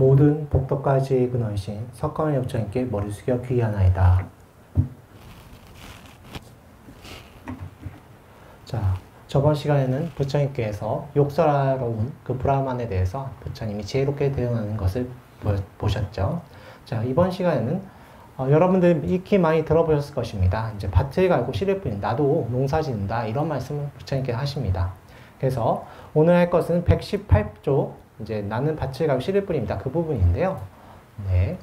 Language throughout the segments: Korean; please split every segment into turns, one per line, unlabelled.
모든 복덕까지 근원신 석가모니 부처님께 머리 숙여 귀의하나이다. 자, 저번 시간에는 부처님께서 욕설하러 온 그 브라만에 대해서 부처님이 지혜롭게 대응하는 것을 보셨죠. 자, 이번 시간에는 여러분들 익히 많이 들어보셨을 것입니다. 이제 밭을 갈고 씨를 뿌린 나도 농사 짓는다 이런 말씀을 부처님께서 하십니다. 그래서 오늘 할 것은 118조 이제 나는 밭을 갈고 씨를 뿌립니다. 그 부분인데요. 네.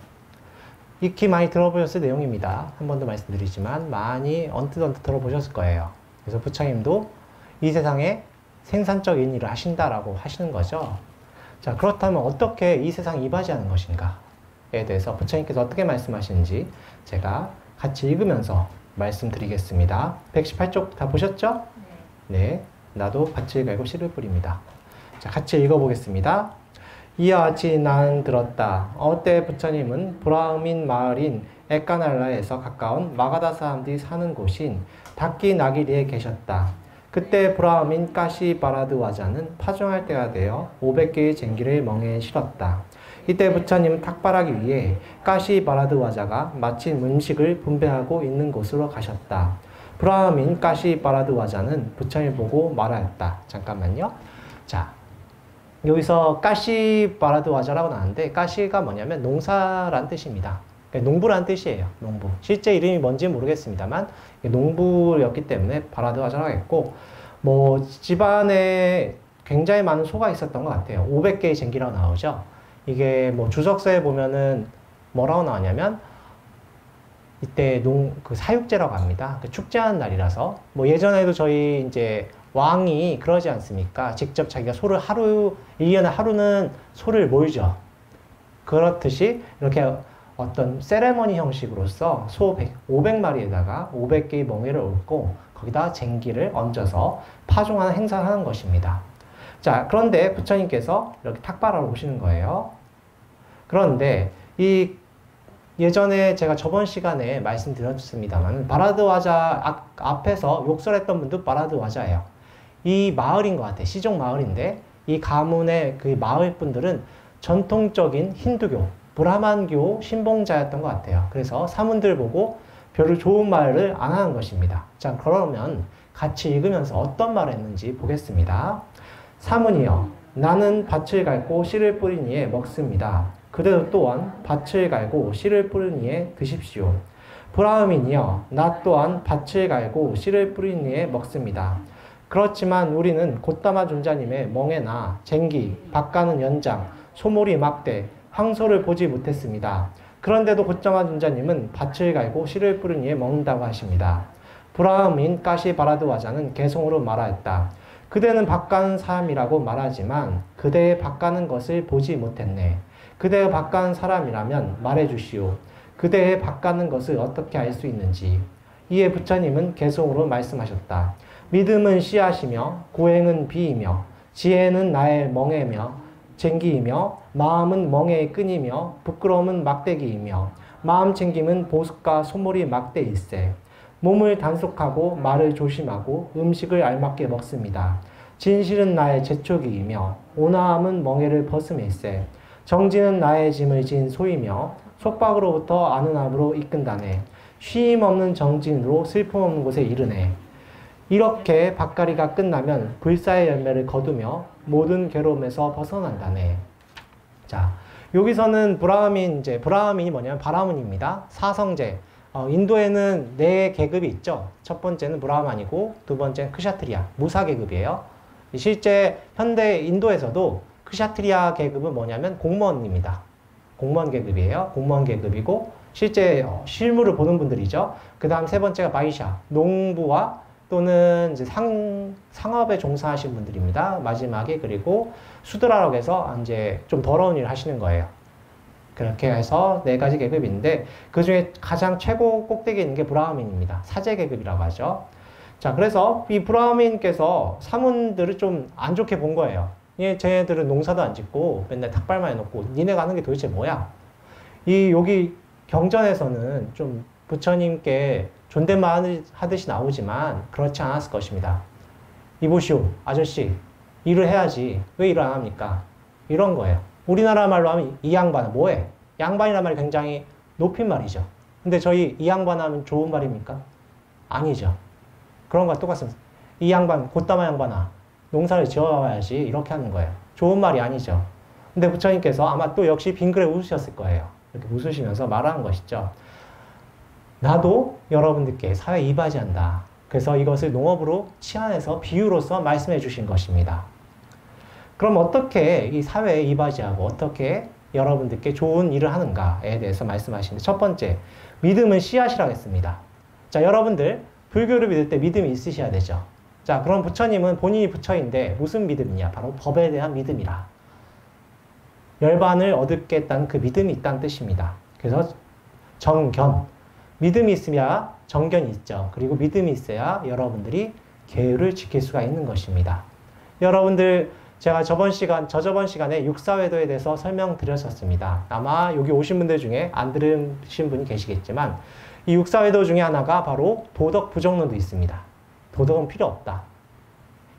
익히 많이 들어보셨을 내용입니다. 한 번 더 말씀드리지만 많이 언뜻 들어보셨을 거예요. 그래서 부처님도 이 세상에 생산적인 일을 하신다라고 하시는 거죠. 자, 그렇다면 어떻게 이 세상에 이바지하는 것인가에 대해서 부처님께서 어떻게 말씀하시는지 제가 같이 읽으면서 말씀드리겠습니다. 118쪽 다 보셨죠? 네. 나도 밭을 갈고 씨를 뿌립니다. 자, 같이 읽어보겠습니다. 이와 같이 나는 들었다. 어때 부처님은 브라흐민 마을인 에까날라에서 가까운 마가다 사람들이 사는 곳인 다키 나기리에 계셨다. 그때 브라흐민 까시 바라드 와자는 파종할 때가 되어 500개의 쟁기를 멍에에 실었다. 이때 부처님은 탁발하기 위해 까시 바라드 와자가 마침 음식을 분배하고 있는 곳으로 가셨다. 브라흐민 까시 바라드 와자는 부처님을 보고 말하였다. 잠깐만요. 자, 여기서 까시 바라드 와자라고 나왔는데 까시가 뭐냐면 농사란 뜻입니다. 농부란 뜻이에요. 농부. 실제 이름이 뭔지 모르겠습니다만 농부였기 때문에 바라드 와자라고 했고 뭐 집안에 굉장히 많은 소가 있었던 것 같아요. 500개의 쟁기라고 나오죠. 이게 뭐 주석서에 보면은 뭐라고 나오냐면 이때 그 사육제라고 합니다. 그 축제하는 날이라서 뭐 예전에도 저희 이제 왕이 그러지 않습니까? 직접 자기가 소를 1년에 하루는 소를 몰죠. 그렇듯이 이렇게 어떤 세레머니 형식으로서 소 500마리에다가 500개의 멍에를 얹고 거기다 쟁기를 얹어서 파종하는 행사를 하는 것입니다. 자, 그런데 부처님께서 이렇게 탁발하러 오시는 거예요. 그런데 이 예전에 제가 저번 시간에 말씀드렸습니다만 바라드 와자 앞에서 욕설했던 분도 바라드 와자예요. 이 마을인 것 같아요. 시종 마을인데 이 가문의 그 마을 분들은 전통적인 힌두교, 브라만교 신봉자였던 것 같아요. 그래서 사문들 보고 별로 좋은 말을 안 하는 것입니다. 자, 그러면 같이 읽으면서 어떤 말을 했는지 보겠습니다. 사문이여, 나는 밭을 갈고 씨를 뿌린 이에 먹습니다. 그대도 또한 밭을 갈고 씨를 뿌린 이에 드십시오. 브라흐민이여, 나 또한 밭을 갈고 씨를 뿌린 이에 먹습니다. 그렇지만 우리는 곧다마 존자님의 멍에나 쟁기, 밭 가는 연장, 소몰이 막대, 황소를 보지 못했습니다. 그런데도 곧다마 존자님은 밭을 갈고 씨를 뿌린 이에 먹는다고 하십니다. 브라흐민 까시 바라드 와자는 개성으로 말하였다. 그대는 밭 가는 사람이라고 말하지만 그대의 밭 가는 것을 보지 못했네. 그대가 밭 가는 사람이라면 말해주시오. 그대의 밭 가는 것을 어떻게 알 수 있는지. 이에 부처님은 개성으로 말씀하셨다. 믿음은 씨앗이며 고행은 비이며 지혜는 나의 멍에며 쟁기이며 마음은 멍에의 끈이며 부끄러움은 막대기이며 마음 챙김은 보습과 소몰이 막대일세. 몸을 단속하고 말을 조심하고 음식을 알맞게 먹습니다. 진실은 나의 재촉이이며 온화함은 멍에를 벗음일세. 정진은 나의 짐을 진 소이며 속박으로부터 안은함으로 이끈다네. 쉼 없는 정진으로 슬픔 없는 곳에 이르네. 이렇게 밭갈이가 끝나면 불사의 열매를 거두며 모든 괴로움에서 벗어난다네. 자, 여기서는 브라흐민이 뭐냐면 바라문입니다. 사성제. 인도에는 네 계급이 있죠. 첫 번째는 브라흐만이고 두 번째는 크샤트리아, 무사 계급이에요. 실제 현대 인도에서도 크샤트리아 계급은 뭐냐면 공무원입니다. 공무원 계급이에요. 공무원 계급이고 실제 실무를 보는 분들이죠. 그 다음 세 번째가 바이샤, 농부와 또는 이제 상업에 종사하신 분들입니다. 마지막에 그리고 수드라라고 해서 이제 좀 더러운 일을 하시는 거예요. 그렇게 해서 네 가지 계급인데 그 중에 가장 최고 꼭대기에 있는 게 브라흐민입니다. 사제 계급이라고 하죠. 자, 그래서 이 브라흐민께서 사문들을 좀 안 좋게 본 거예요. 쟤네들은 농사도 안 짓고 맨날 탁발만 해놓고 니네가 하는 게 도대체 뭐야? 여기 경전에서는 좀 부처님께 존댓말 하듯이 나오지만 그렇지 않았을 것입니다. 이보시오, 아저씨, 일을 해야지. 왜 일을 안 합니까? 이런 거예요. 우리나라 말로 하면 이 양반은 뭐해? 양반이란 말이 굉장히 높인 말이죠. 근데 저희 이 양반 하면 좋은 말입니까? 아니죠. 그런 거와 똑같습니다. 이 양반, 곧다마 양반아, 농사를 지어와야지. 이렇게 하는 거예요. 좋은 말이 아니죠. 근데 부처님께서 아마 또 역시 빙그레 웃으셨을 거예요. 이렇게 웃으시면서 말하는 것이죠. 나도 여러분들께 사회에 이바지한다. 그래서 이것을 농업으로 치환해서 비유로서 말씀해 주신 것입니다. 그럼 어떻게 이 사회에 이바지하고 어떻게 여러분들께 좋은 일을 하는가에 대해서 말씀하시는데, 첫 번째, 믿음은 씨앗이라고 했습니다. 자, 여러분들 불교를 믿을 때 믿음이 있으셔야 되죠. 자, 그럼 부처님은 본인이 부처인데 무슨 믿음이냐? 바로 법에 대한 믿음이라. 열반을 얻겠다는 그 믿음이 있다는 뜻입니다. 그래서 정견, 믿음이 있으면 정견이 있죠. 그리고 믿음이 있어야 여러분들이 계율을 지킬 수가 있는 것입니다. 여러분들, 제가 저저번 시간에 육사회도에 대해서 설명드렸었습니다. 아마 여기 오신 분들 중에 안 들으신 분이 계시겠지만, 이 육사회도 중에 하나가 바로 도덕 부정론도 있습니다. 도덕은 필요 없다.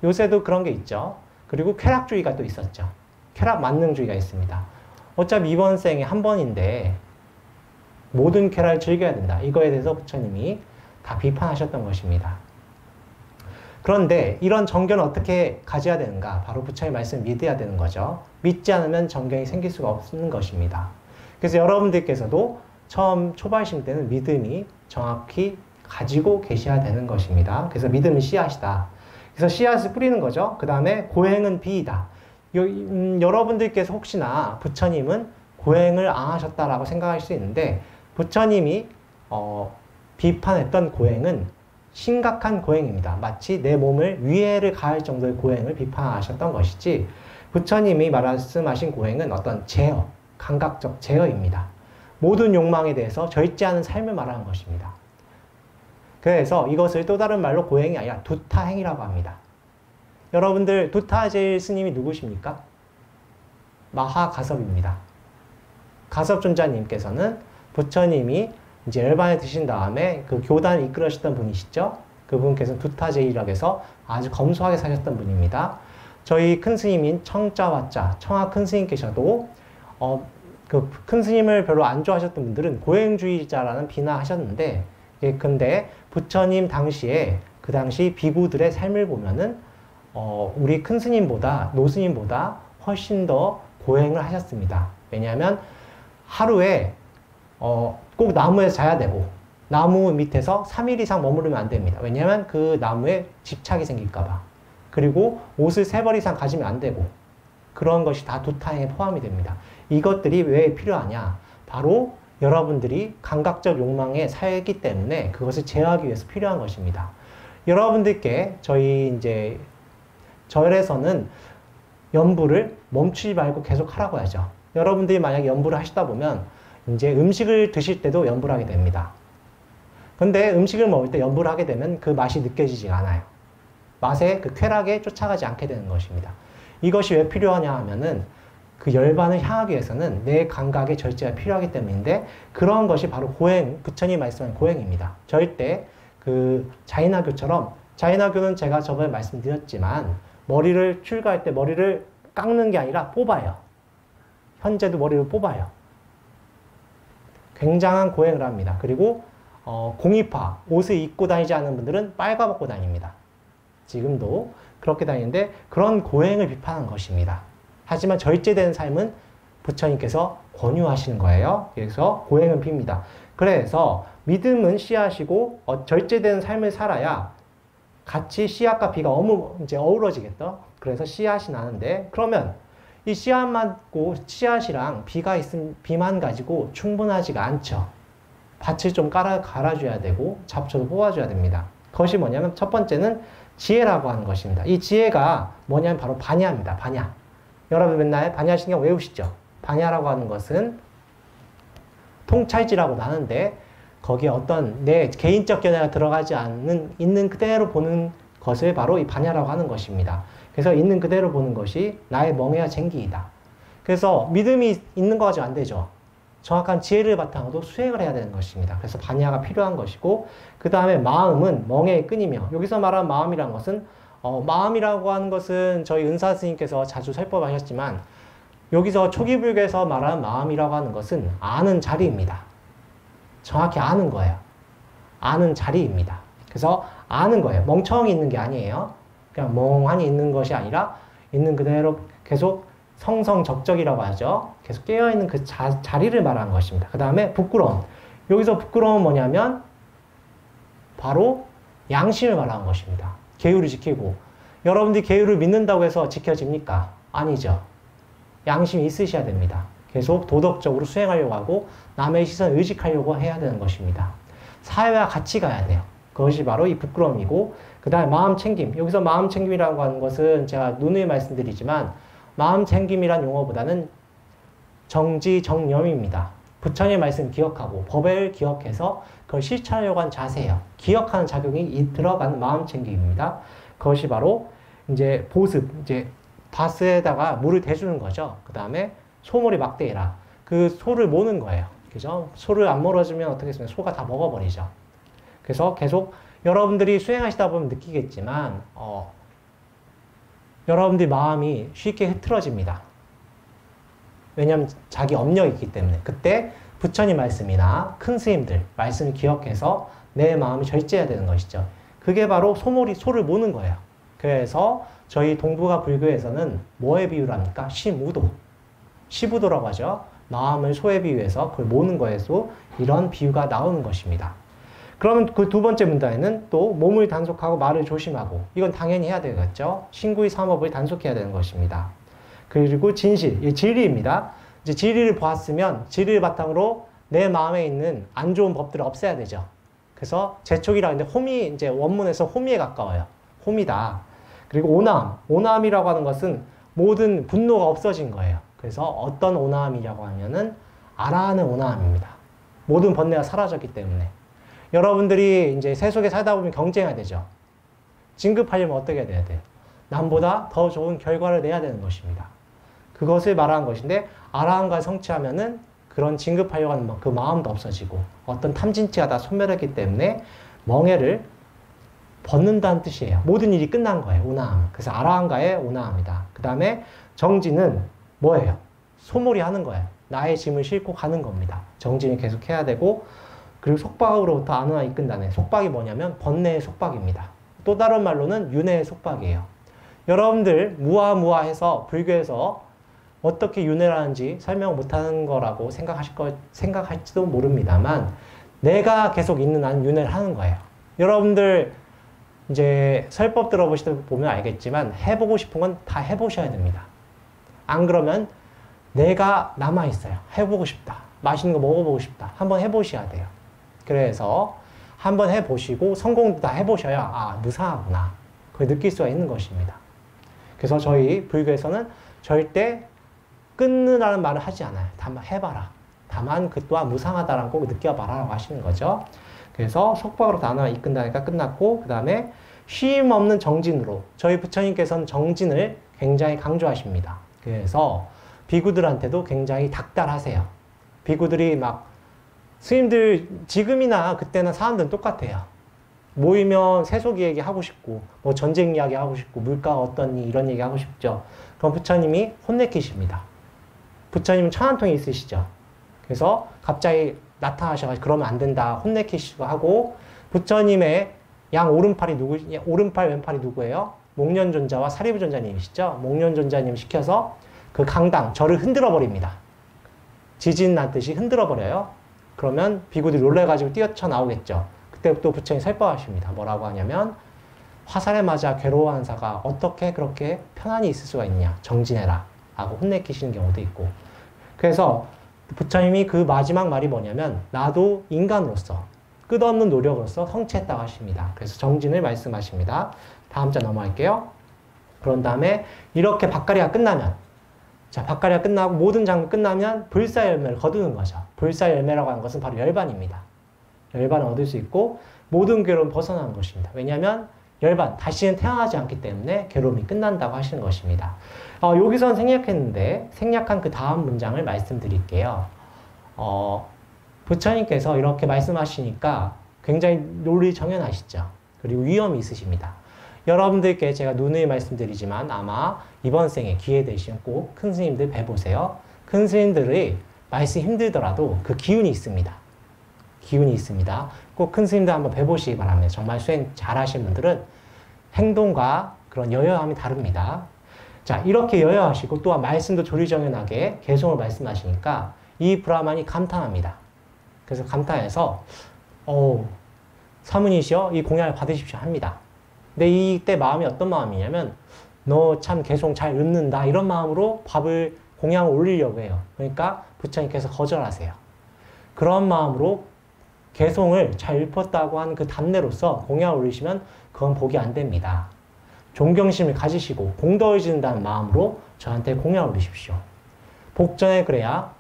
요새도 그런 게 있죠. 그리고 쾌락주의가 또 있었죠. 쾌락 만능주의가 있습니다. 어차피 이번 생에 한 번인데 모든 쾌락을 즐겨야 된다. 이거에 대해서 부처님이 다 비판하셨던 것입니다. 그런데 이런 정견을 어떻게 가져야 되는가? 바로 부처의 말씀을 믿어야 되는 거죠. 믿지 않으면 정견이 생길 수가 없는 것입니다. 그래서 여러분들께서도 처음 초발심 때는 믿음이 정확히 가지고 계셔야 되는 것입니다. 그래서 믿음은 씨앗이다. 그래서 씨앗을 뿌리는 거죠. 그 다음에 고행은 비이다. 여러분들께서 혹시나 부처님은 고행을 안 하셨다라고 생각할 수 있는데, 부처님이 비판했던 고행은 심각한 고행입니다. 마치 내 몸을 위해를 가할 정도의 고행을 비판하셨던 것이지, 부처님이 말씀하신 고행은 어떤 제어, 감각적 제어입니다. 모든 욕망에 대해서 절제하는 삶을 말하는 것입니다. 그래서 이것을 또 다른 말로 고행이 아니라 두타행이라고 합니다. 여러분들, 두타제일 스님이 누구십니까? 마하가섭입니다. 가섭존자님께서는 부처님이 이제 열반에 드신 다음에 그 교단을 이끌으셨던 분이시죠. 그분께서는 두타제이라고 해서 아주 검소하게 사셨던 분입니다. 저희 큰 스님인 청자와자, 청하 큰 스님께서도 그 큰 스님을 별로 안 좋아하셨던 분들은 고행주의자라는 비난하셨는데, 근데 부처님 당시에 그 당시 비구들의 삶을 보면은 우리 큰 스님보다 노스님보다 훨씬 더 고행을 하셨습니다. 왜냐하면 하루에 꼭 나무에서 자야 되고, 나무 밑에서 3일 이상 머무르면 안 됩니다. 왜냐하면 그 나무에 집착이 생길까봐. 그리고 옷을 3벌 이상 가지면 안 되고, 그런 것이 다 두타행에 포함이 됩니다. 이것들이 왜 필요하냐? 바로 여러분들이 감각적 욕망에 살기 때문에 그것을 제어하기 위해서 필요한 것입니다. 여러분들께 저희 이제 절에서는 염불을 멈추지 말고 계속 하라고 하죠. 여러분들이 만약에 염불을 하시다 보면 이제 음식을 드실 때도 염불을 하게 됩니다. 근데 음식을 먹을 때 염불을 하게 되면 그 맛이 느껴지지 않아요. 맛의 그 쾌락에 쫓아가지 않게 되는 것입니다. 이것이 왜 필요하냐 하면은 그 열반을 향하기 위해서는 내 감각의 절제가 필요하기 때문인데, 그런 것이 바로 고행, 부처님이 말씀한 고행입니다. 절대 그 자인하교처럼, 자인하교는 제가 저번에 말씀드렸지만 머리를 출가할 때 머리를 깎는 게 아니라 뽑아요. 현재도 머리를 뽑아요. 굉장한 고행을 합니다. 그리고 공이파, 옷을 입고 다니지 않는 분들은 빨가벗고 다닙니다. 지금도 그렇게 다니는데 그런 고행을 비판한 것입니다. 하지만 절제된 삶은 부처님께서 권유하시는 거예요. 그래서 고행은 핍니다. 그래서 믿음은 씨앗이고 절제된 삶을 살아야 같이 씨앗과 비가 이제 어우러지겠죠. 그래서 씨앗이 나는데, 그러면 이 씨앗이랑 비만 가지고 충분하지가 않죠. 밭을 좀 갈아줘야 되고 잡초도 뽑아줘야 됩니다. 그것이 뭐냐면 첫 번째는 지혜라고 하는 것입니다. 이 지혜가 뭐냐면 바로 반야입니다. 반야. 여러분 맨날 반야신경 외우시죠? 반야라고 하는 것은 통찰지라고도 하는데, 거기에 어떤 내 개인적 견해가 들어가지 않는, 있는 그대로 보는 것을 바로 이 반야라고 하는 것입니다. 그래서 있는 그대로 보는 것이 나의 멍에와 쟁기이다. 그래서 믿음이 있는 거 가지고 안 되죠. 정확한 지혜를 바탕으로 수행을 해야 되는 것입니다. 그래서 반야가 필요한 것이고, 그 다음에 마음은 멍에의 끈이며, 여기서 말하는 마음이라는 것은 마음이라고 하는 것은 저희 은사 스님께서 자주 설법하셨지만 여기서 초기 불교에서 말하는 마음이라고 하는 것은 아는 자리입니다. 정확히 아는 거예요. 아는 자리입니다. 그래서 아는 거예요. 멍청이 있는 게 아니에요. 그냥 멍하니 있는 것이 아니라 있는 그대로 계속 성성적적이라고 하죠. 계속 깨어있는 그 자리를 말하는 것입니다. 그 다음에 부끄러움. 여기서 부끄러움은 뭐냐면 바로 양심을 말하는 것입니다. 계율을 지키고. 여러분들이 계율을 믿는다고 해서 지켜집니까? 아니죠. 양심이 있으셔야 됩니다. 계속 도덕적으로 수행하려고 하고 남의 시선을 의식하려고 해야 되는 것입니다. 사회와 같이 가야 돼요. 그것이 바로 이 부끄러움이고, 그 다음에 마음 챙김. 여기서 마음 챙김이라고 하는 것은 제가 누누이 말씀드리지만 마음 챙김이란 용어보다는 정지, 정념입니다. 부처님의 말씀 기억하고 법을 기억해서 그걸 실천하려고 하는 자세예요. 기억하는 작용이 들어가는 마음 챙김입니다. 그것이 바로 이제 보습, 이제 바스에다가 물을 대주는 거죠. 그 다음에 소몰이 막대해라. 그 소를 모는 거예요. 그죠? 소를 안 몰아주면 어떻게 했으면 소가 다 먹어버리죠. 그래서 계속 여러분들이 수행하시다 보면 느끼겠지만, 여러분들 마음이 쉽게 흐트러집니다. 왜냐하면 자기 업력이 있기 때문에. 그때 부처님 말씀이나 큰 스님들 말씀을 기억해서 내 마음이 절제해야 되는 것이죠. 그게 바로 소를 모는 거예요. 그래서 저희 동북아 불교에서는 뭐에 비유를 합니까? 시무도. 시부도라고 하죠. 마음을 소에 비유해서 그걸 모는 거에서 이런 비유가 나오는 것입니다. 그러면 그 두 번째 문단에는 또 몸을 단속하고 말을 조심하고, 이건 당연히 해야 되겠죠. 신구의 삼업을 단속해야 되는 것입니다. 그리고 진실, 이 진리입니다. 이제 진리를 보았으면 진리를 바탕으로 내 마음에 있는 안 좋은 법들을 없애야 되죠. 그래서 재촉이라 하는데 홈이 이제 원문에서 홈이에 가까워요. 홈이다. 그리고 오남이라고 하는 것은 모든 분노가 없어진 거예요. 그래서 어떤 오남이라고 하면은 아라하는 오남입니다. 모든 번뇌가 사라졌기 때문에. 여러분들이 이제 세속에 살다 보면 경쟁해야 되죠. 진급하려면 어떻게 해야 돼요? 남보다 더 좋은 결과를 내야 되는 것입니다. 그것을 말하는 것인데, 아라한가를 성취하면은 그런 진급하려고 하는 그 마음도 없어지고 어떤 탐진치가 다 소멸했기 때문에 멍해를 벗는다는 뜻이에요. 모든 일이 끝난 거예요. 오나함. 그래서 아라한가의 오나함이다. 그 다음에 정진은 뭐예요? 소몰이 하는 거예요. 나의 짐을 싣고 가는 겁니다. 정진을 계속 해야 되고, 그리고 속박으로부터 안으로 이끈다네. 속박이 뭐냐면 번뇌의 속박입니다. 또 다른 말로는 윤회의 속박이에요. 여러분들 무아무아해서 불교에서 어떻게 윤회라는지 설명 못하는 거라고 생각할지도 모릅니다만, 내가 계속 있는 한 윤회를 하는 거예요. 여러분들 이제 설법 들어보시다 보면 알겠지만 해보고 싶은 건 다 해보셔야 됩니다. 안 그러면 내가 남아있어요. 해보고 싶다. 맛있는 거 먹어보고 싶다. 한번 해보셔야 돼요. 그래서 한번 해보시고 성공도 다 해보셔야 무상하구나. 그걸 느낄 수가 있는 것입니다. 그래서 저희 불교에서는 절대 끊느라는 말을 하지 않아요. 다만 해봐라. 다만 그 또한 무상하다라는 꼭 느껴봐라 라고 하시는 거죠. 그래서 속박으로 단어가 이끈다니까 끝났고, 그 다음에 쉼 없는 정진으로, 저희 부처님께서는 정진을 굉장히 강조하십니다. 그래서 비구들한테도 굉장히 닥달하세요. 비구들이 막 스님들 지금이나 그때나 사람들은 똑같아요. 모이면 세속 이야기 하고 싶고, 뭐 전쟁 이야기 하고 싶고, 물가 어떠니 이런 얘기 하고 싶죠. 그럼 부처님이 혼내키십니다. 부처님은 천한통이 있으시죠. 그래서 갑자기 나타나셔가지고 그러면 안 된다 혼내키시고 하고, 부처님의 양 오른팔이 오른팔 왼팔이 누구예요? 목련존자와 사리부존자님이시죠. 목련존자님 시켜서 그 강당 절을 흔들어 버립니다. 지진 나듯이 흔들어 버려요. 그러면 비구들이 놀래가지고 뛰어쳐나오겠죠. 그때부터 부처님이 설법하십니다. 뭐라고 하냐면, 화살에 맞아 괴로워하는 자가 어떻게 그렇게 편안히 있을 수가 있냐. 정진해라. 하고 혼내키시는 경우도 있고. 그래서 부처님이 그 마지막 말이 뭐냐면, 나도 인간으로서 끝없는 노력으로서 성취했다고 하십니다. 그래서 정진을 말씀하십니다. 다음 자 넘어갈게요. 그런 다음에 이렇게 밭갈이가 끝나면, 자, 밭갈이가 끝나고 모든 장면 끝나면 불사 열매를 거두는 거죠. 불사 열매라고 하는 것은 바로 열반입니다. 열반을 얻을 수 있고 모든 괴로움 벗어나는 것입니다. 왜냐하면 열반, 다시는 태어나지 않기 때문에 괴로움이 끝난다고 하시는 것입니다. 여기서는 생략했는데 생략한 그 다음 문장을 말씀드릴게요. 부처님께서 이렇게 말씀하시니까 굉장히 논리 정연하시죠. 그리고 위험이 있으십니다. 여러분들께 제가 누누이 말씀드리지만 아마 이번 생에 기회 되시면 꼭 큰 스님들 뵈보세요. 큰 스님들의 말씀이 힘들더라도 그 기운이 있습니다. 기운이 있습니다. 꼭 큰 스님들 한번 뵈보시기 바랍니다. 정말 수행 잘 하시는 분들은 행동과 그런 여여함이 다릅니다. 자, 이렇게 여여하시고 또한 말씀도 조리정연하게 개성을 말씀하시니까 이 브라만이 감탄합니다. 그래서 감탄해서 사문이시여 이 공양을 받으십시오 합니다. 근데 이때 마음이 어떤 마음이냐면 너 참 개송 잘 읊는다 이런 마음으로 밥을 공양을 올리려고 해요. 그러니까 부처님께서 거절하세요. 그런 마음으로 개송을 잘 읊었다고 하는 그 답례로서 공양을 올리시면 그건 복이 안 됩니다. 존경심을 가지시고 공덕을 지는다는 마음으로 저한테 공양을 올리십시오. 복전에 그래야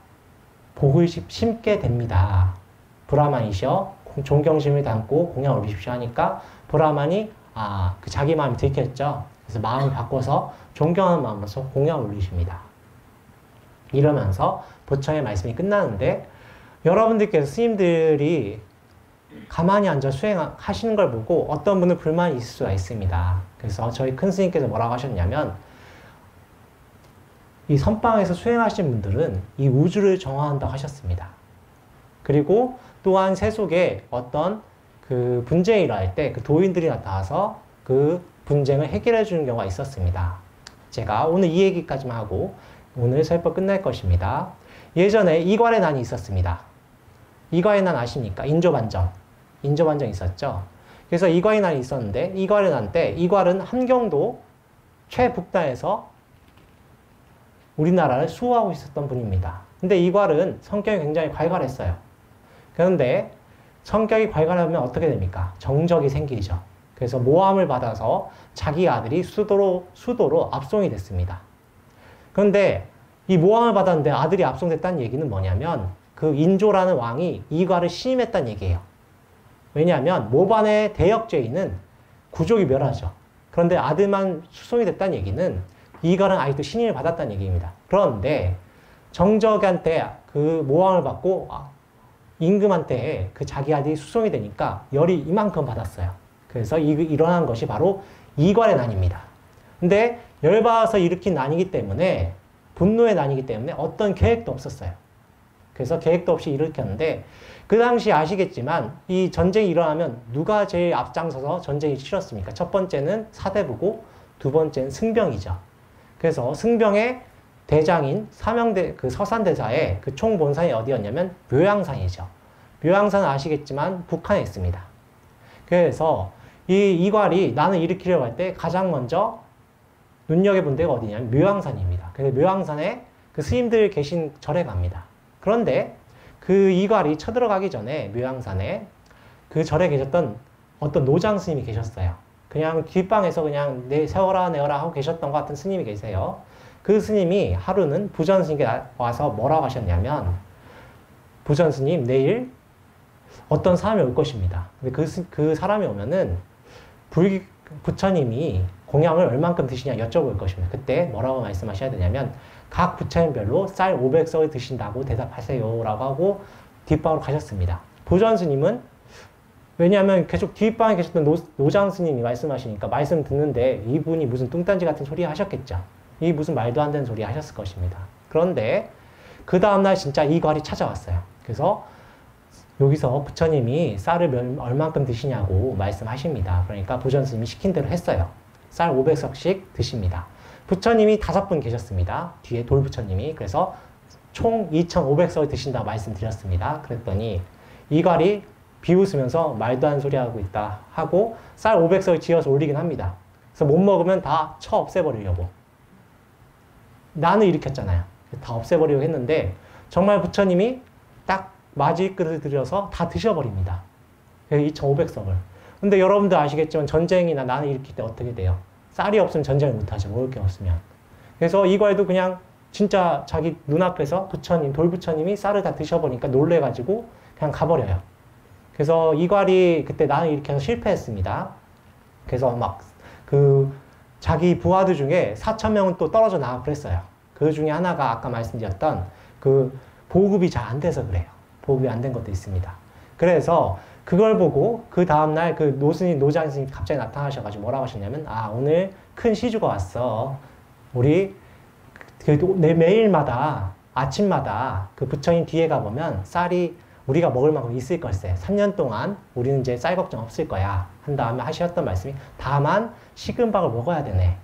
복을 심게 됩니다. 브라만이시여 존경심을 담고 공양을 올리십시오 하니까 브라만이 그 자기 마음이 들켰죠. 그래서 마음을 바꿔서 존경하는 마음으로서 공양을 올리십니다. 이러면서 부처의 말씀이 끝나는데 여러분들께서 스님들이 가만히 앉아 수행하시는 걸 보고 어떤 분은 불만이 있을 수가 있습니다. 그래서 저희 큰 스님께서 뭐라고 하셨냐면 이 선방에서 수행하신 분들은 이 우주를 정화한다고 하셨습니다. 그리고 또한 세속에 어떤 그 분쟁이 일어날 때 그 도인들이 나타나서 그 분쟁을 해결해 주는 경우가 있었습니다. 제가 오늘 이 얘기까지만 하고 오늘 설법 끝날 것입니다. 예전에 이괄의 난이 있었습니다. 이괄의 난 아십니까? 인조반정. 인조반정 있었죠. 그래서 이괄의 난이 있었는데 이괄의 난 때 이괄은 함경도 최북단에서 우리나라를 수호하고 있었던 분입니다. 근데 이괄은 성격이 굉장히 괄괄했어요. 그런데 성격이 괄괄하면 어떻게 됩니까? 정적이 생기죠. 그래서 모함을 받아서 자기 아들이 수도로 압송이 됐습니다. 그런데 이 모함을 받았는데 아들이 압송됐다는 얘기는 뭐냐면 그 인조라는 왕이 이괄을 신임했다는 얘기예요. 왜냐하면 모반의 대역죄인은 구족이 멸하죠. 그런데 아들만 수송이 됐다는 얘기는 이괄은 아직도 신임을 받았다는 얘기입니다. 그런데 정적한테 그 모함을 받고 임금한테 그 자기 아들이 수송이 되니까 열이 이만큼 받았어요. 그래서 일어난 것이 바로 이괄의 난입니다. 근데 열받아서 일으킨 난이기 때문에 분노의 난이기 때문에 어떤 계획도 없었어요. 그래서 계획도 없이 일으켰는데 그 당시 아시겠지만 이 전쟁이 일어나면 누가 제일 앞장서서 전쟁이 치렀습니까? 첫 번째는 사대부고 두 번째는 승병이죠. 그래서 승병의 대장인 그 서산대사의 그 총본산이 어디였냐면 묘양산이죠. 묘양산은 아시겠지만 북한에 있습니다. 그래서 이 이괄이 난을 일으키려고 할 때 가장 먼저 눈여겨본 데가 어디냐면 묘양산입니다. 그래서 묘양산에 그 스님들 계신 절에 갑니다. 그런데 그 이괄이 쳐들어가기 전에 묘양산에 그 절에 계셨던 어떤 노장 스님이 계셨어요. 그냥 뒷방에서 그냥 세워라 내어라 하고 계셨던 것 같은 스님이 계세요. 그 스님이 하루는 부전 스님께 와서 뭐라고 하셨냐면 부전 스님 내일 어떤 사람이 올 것입니다. 근데 그 사람이 오면은 부처님이 공양을 얼만큼 드시냐 여쭤볼 것입니다. 그때 뭐라고 말씀하셔야 되냐면 각 부처님별로 쌀 500석을 드신다고 대답하세요 라고 하고 뒷방으로 가셨습니다. 부전 스님은 왜냐하면 계속 뒷방에 계셨던 노장 스님이 말씀하시니까 말씀 듣는데 이분이 무슨 뚱딴지 같은 소리 하셨겠죠. 이 무슨 말도 안 되는 소리 하셨을 것입니다. 그런데 그 다음날 진짜 이괄이 찾아왔어요. 그래서 여기서 부처님이 쌀을 얼만큼 드시냐고 말씀하십니다. 그러니까 부전 스님이 시킨 대로 했어요. 쌀 500석씩 드십니다. 부처님이 5분 계셨습니다. 뒤에 돌부처님이. 그래서 총 2,500석을 드신다고 말씀드렸습니다. 그랬더니 이괄이 비웃으면서 말도 안 소리 하고 있다 하고 쌀 500석을 지어서 올리긴 합니다. 그래서 못 먹으면 다 없애버리려고. 난을 일으켰잖아요. 다 없애버리려고 했는데 정말 부처님이 딱 맞을 그릇을 들여서 다 드셔버립니다. 2,500석을. 근데 여러분들 아시겠지만 전쟁이나 난을 일으킬 때 어떻게 돼요? 쌀이 없으면 전쟁을 못하죠. 먹을 게 없으면. 그래서 이괄도 그냥 진짜 자기 눈앞에서 돌부처님이 쌀을 다 드셔버리니까 놀래가지고 그냥 가버려요. 그래서 이괄이 그때 난을 일으켜서 실패했습니다. 그래서 막 자기 부하들 중에 4,000명은 또 떨어져 나가고 그랬어요. 그 중에 하나가 아까 말씀드렸던 그 보급이 잘 안 돼서 그래요. 보급이 안 된 것도 있습니다. 그래서 그걸 보고 그 다음날 그 노스님, 노장스님 갑자기 나타나셔가지고 뭐라고 하셨냐면, 아, 오늘 큰 시주가 왔어. 우리 매일마다 아침마다 그 부처님 뒤에 가보면 쌀이 우리가 먹을 만큼 있을 걸세. 3년 동안 우리는 이제 쌀 걱정 없을 거야. 한 다음에 하셨던 말씀이 다만 식은 밥을 먹어야 되네.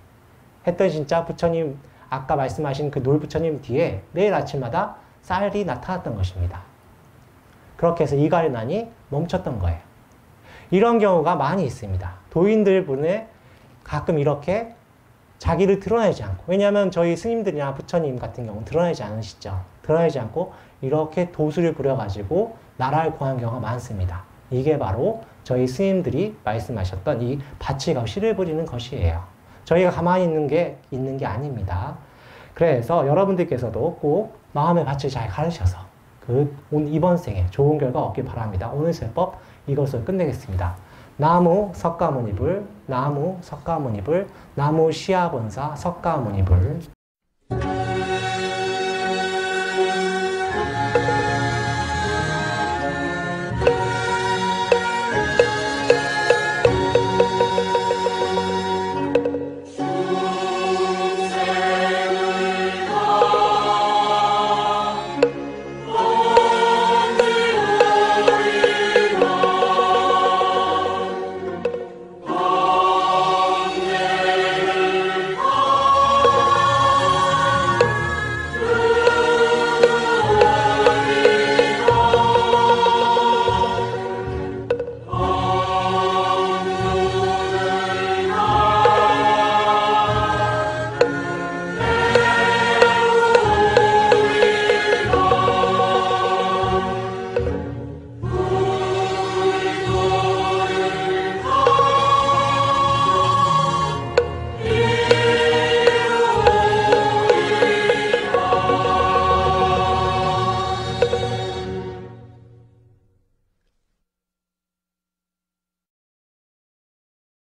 했더니 진짜 부처님 아까 말씀하신 그 놀부처님 뒤에 매일 아침마다 쌀이 나타났던 것입니다. 그렇게 해서 이가리난이 멈췄던 거예요. 이런 경우가 많이 있습니다. 도인들 분에 가끔 이렇게 자기를 드러내지 않고, 왜냐하면 저희 스님들이나 부처님 같은 경우는 드러내지 않으시죠. 드러내지 않고 이렇게 도수를 부려가지고 나라를 구하는 경우가 많습니다. 이게 바로 저희 스님들이 말씀하셨던 이 밭을 가고 씨를 부리는 것이에요. 저희가 가만히 있는 게 아닙니다. 그래서 여러분들께서도 꼭 마음의 밭을 잘 가르셔서 이번 생에 좋은 결과 얻길 바랍니다. 오늘 설법 이것을 끝내겠습니다. 나무 석가모니불, 나무 석가모니불, 나무 시아본사 석가모니불.